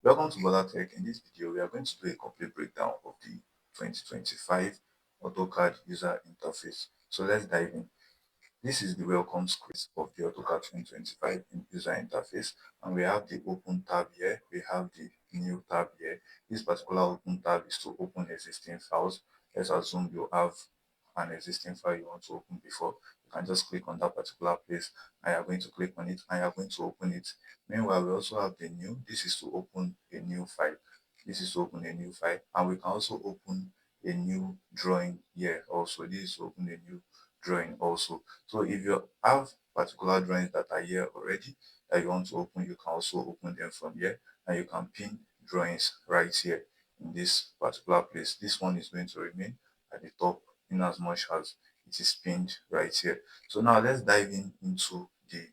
Welcome to Bola Tech. In this video, we are going to do a complete breakdown of the 2025 AutoCAD user interface. So let's dive in. This is the welcome script of the AutoCAD 2025 user interface, and we have the open tab here. We have the new tab here. This particular open tab is to open existing files. Let's assume you have an existing file you want to open before. You can just click on that particular place and you're going to click on it and you're going to open it. Meanwhile, we also have the new. This is to open a new file. This is to open a new file, and we can also open a new drawing here also. This is to open a new drawing also. So if you have particular drawings that are here already that you want to open, you can also open them from here, and you can pin drawings right here in this particular place. This one is going to remain at the top in as much as it is pinned right here. So now let's dive into the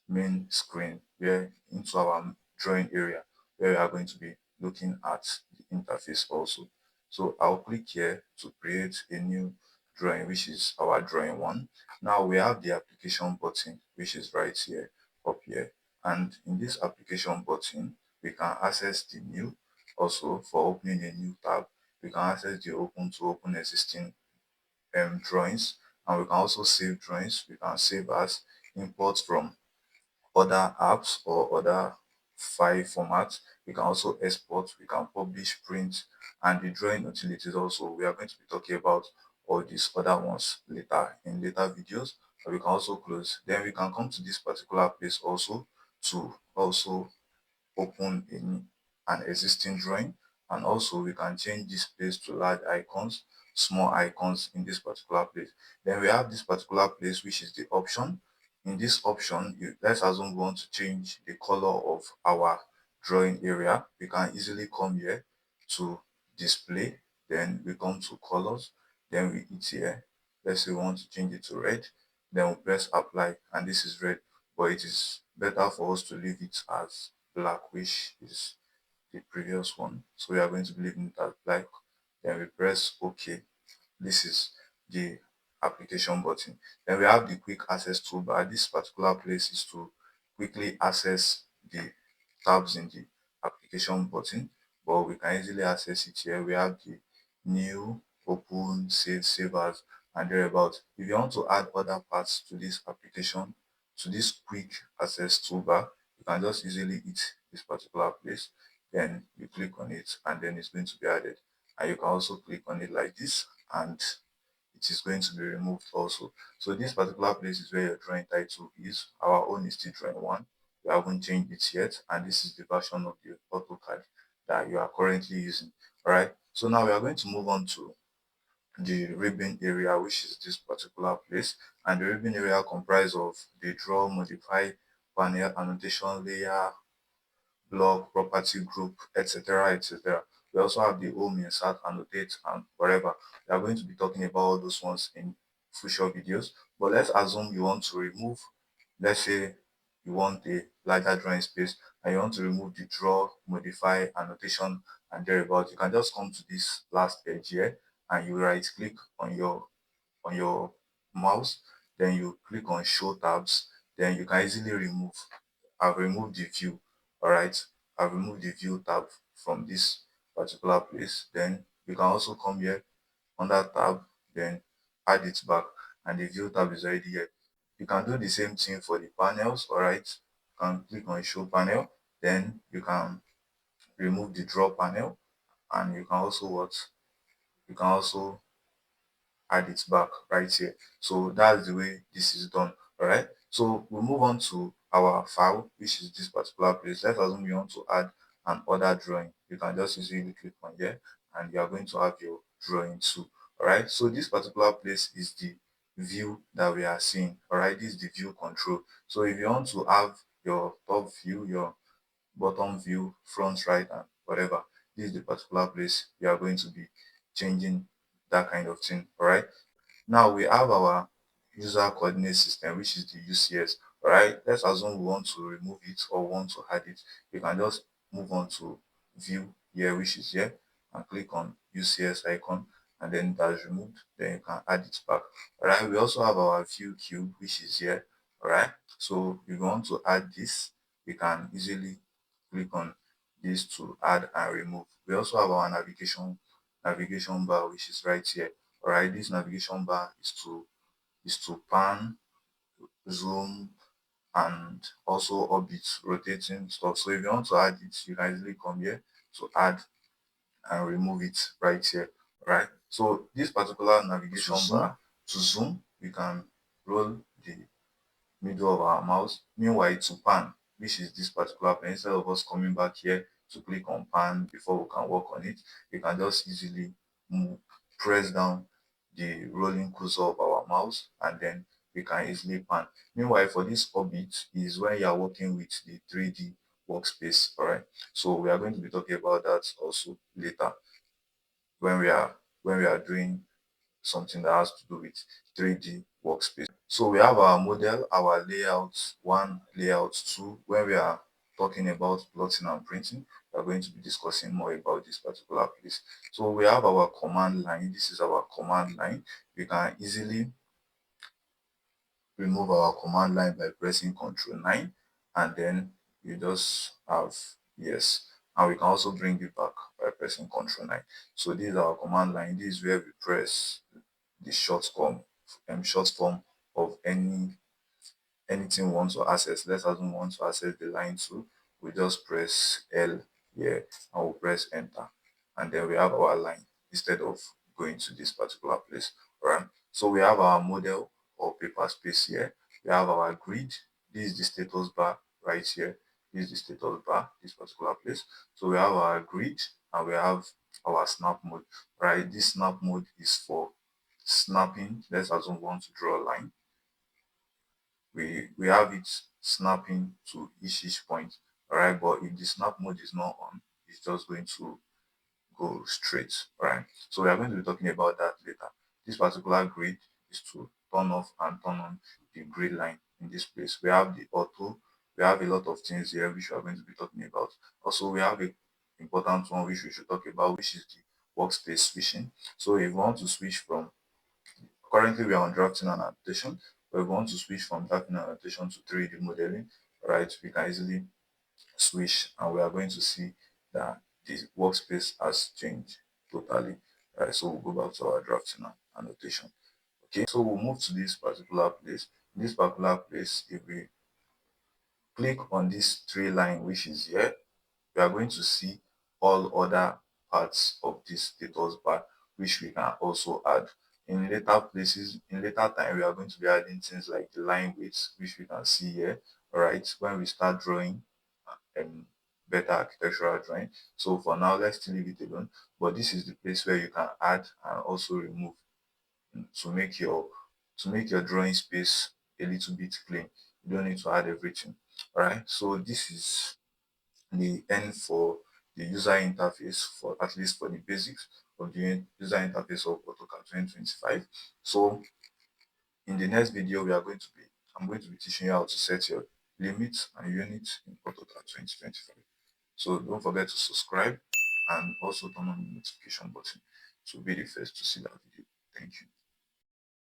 main screen, where into our drawing area, where we are going to be looking at the interface also. So I'll click here to create a new drawing, which is our drawing one. Now we have the application button, which is right here, up here, and in this application button we can access the new. Also, for opening a new tab, we can access the open to open existing drawings, and we can also save drawings. We can save as, import from other apps or other file formats. We can also export, we can publish, print, and the drawing utilities also. We are going to be talking about all these other ones later in later videos. But we can also close. Then we can come to this particular place also to also open an existing drawing, and also we can change this place to large icons, small icons in this particular place. Then we have this particular place, which is the option. In this option, let's assume we want to change the color of our drawing area. We can easily come here to display, then we come to colors, then we hit here. Let's say we want to change it to red, then we press apply, and this is red, but it is better for us to leave it as black, which is the previous one. So we are going to be leaving it as black. Then we press OK. This is the application button. Then we have the quick access toolbar. This particular place is to quickly access the tabs in the application button, but we can easily access it here. We have the new, open, save as, and thereabout. If you want to add other parts to this application, to this quick access toolbar, you can just easily hit this particular place, then you click on it, and then it's going to be added. And you can also click on it like this, and it is going to be removed also. So this particular place is where your drawing title is. Our own is still drawing one. We haven't changed it yet, and this is the version of the AutoCAD that you are currently using. All right. So now we are going to move on to the ribbon area, which is this particular place, and the ribbon area comprises of the draw, modify, panel, annotation, layer, blog, property group, etc. etc. We also have the home, insert, annotate, and whatever. We are going to be talking about all those ones in future videos. But let's assume you want to remove, let's say you want a larger drawing space and you want to remove the draw, modify, annotation, and thereabout. You can just come to this last edge here and you right click on your mouse, then you click on show tabs, then you can easily remove. I've removed the view. All right, I've removed the view tab from this particular place. Then you can also come here under tab, then add it back, and the view tab is already here. You can do the same thing for the panels. All right, you can click on show panel, then you can remove the draw panel, and you can also what, you can also add it back right here. So that's the way this is done. All right, so we'll move on to our file, which is this particular place. Let's assume you want to add an other drawing. You can just easily click on here and you are going to have your drawing too. All right, so this particular place is the view that we are seeing. All right, this is the view control. So if you want to have your top view, your bottom view, front, right, and whatever, this is the particular place we are going to be changing that kind of thing. All right, now we have our user coordinate system, which is the UCS. All right, let's assume we want to remove it or want to add it. You can just move on to view here, which is here, and click on UCS icon, and then that's removed. Then you can add it back. All right, we also have our view cube, which is here. All right, so if you want to add this, you can easily click on this to add and remove. We also have our navigation bar, which is right here. All right, this navigation bar is to pan, zoom, and also orbit, rotating stuff. So if you want to add it, you can easily come here to add and remove it right here. Right. So this particular navigation bar, to zoom, we can roll the middle of our mouse. Meanwhile, to pan, which is this particular pen, instead of us coming back here to click on pan before we can work on it, we can just easily move, press down the rolling cursor of our mouse, and then we can easily pan. Meanwhile, for this orbit is when you are working with the 3D workspace. All right. So we are going to be talking about that also later when we are doing something that has to do with 3D workspace. So we have our model, our layout 1, layout 2. When we are talking about plotting and printing, we are going to be discussing more about this particular place. So we have our command line. This is our command line. We can easily remove our command line by pressing Ctrl 9, and then you just have yes. And we can also bring it back by pressing Ctrl 9. So this is our command line. This is where we press the short form of anything we want to access. Let's assume we want to access the line 2. We just press L here and we'll press enter. And then we have our line instead of going to this particular place. Alright. So we have our model or paper space here. We have our grid. This is the status bar right here. This is the status bar, this particular place. So we have our grid and we have our snap mode. Right. This snap mode is for snapping. Let's assume we want to draw a line. We have it snapping to each point. All right, but if the snap mode is not on, it's just going to go straight. All right, so we are going to be talking about that later. This particular grid is to turn off and turn on the grid line in this place. We have the auto. We have a lot of things here which we are going to be talking about. Also, we have a important one which we should talk about, which is the workspace switching. So if we want to switch from, currently we are on drafting and annotation, but if we want to switch from drafting and annotation to 3D modeling, right, we can easily switch, and we are going to see that the workspace has changed totally. Right, so we'll go back to our drafting and annotation. Okay, so we'll move to this particular place. In this particular place, if we click on this three line which is here, we are going to see all other parts of this status bar which we can also add. In later places, in later time, we are going to be adding things like the line weights, which we can see here. All right, when we start drawing better architectural drawing. So for now, let's still leave it alone. But this is the place where you can add and also remove to make your drawing space a little bit clean. You don't need to add everything. All right, so this is the end for the user interface, for at least for the basics of the user interface of AutoCAD 2025. So in the next video, I'm going to be teaching you how to set your limits and units in AutoCAD 2025. So don't forget to subscribe and also turn on the notification button to be the first to see that video. Thank you.